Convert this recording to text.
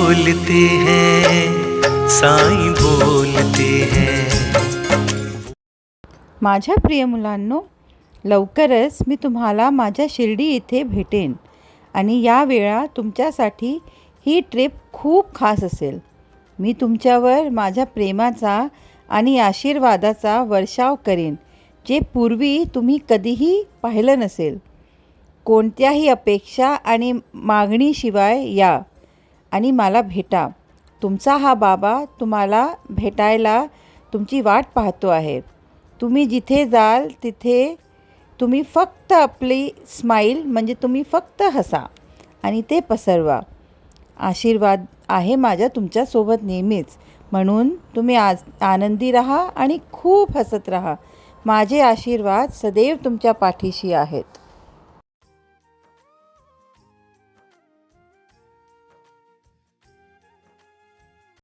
बोलते हैं, साईं बोलते हैं। माझ्या प्रिय मुलांनो, लवकरच मी तुम्हाला माझ्या शिर्डी इथे भेटेन आणि या वेळा तुमच्यासाठी ही ट्रिप खूप खास असेल. मी तुमच्यावर माझ्या प्रेमाचा आणि आशीर्वादाचा वर्षाव करेन, जे पूर्वी तुम्ही कधीही पाहिलं नसेल. कोणत्याही अपेक्षा आणि मागणीशिवाय या आणि मला भेटा. तुमचा हा बाबा तुम्हाला भेटायला तुमची वाट पाहतो आहे. तुम्ही जिथे जाल तिथे तुम्ही फक्त आपली स्माईल म्हणजे तुम्ही फक्त हसा आणि ते पसरवा. आशीर्वाद आहे माझ्या तुमच्यासोबत नेहमीच. म्हणून तुम्ही आनंदी राहा आणि खूप हसत राहा. माझे आशीर्वाद सदैव तुमच्या पाठीशी आहेत.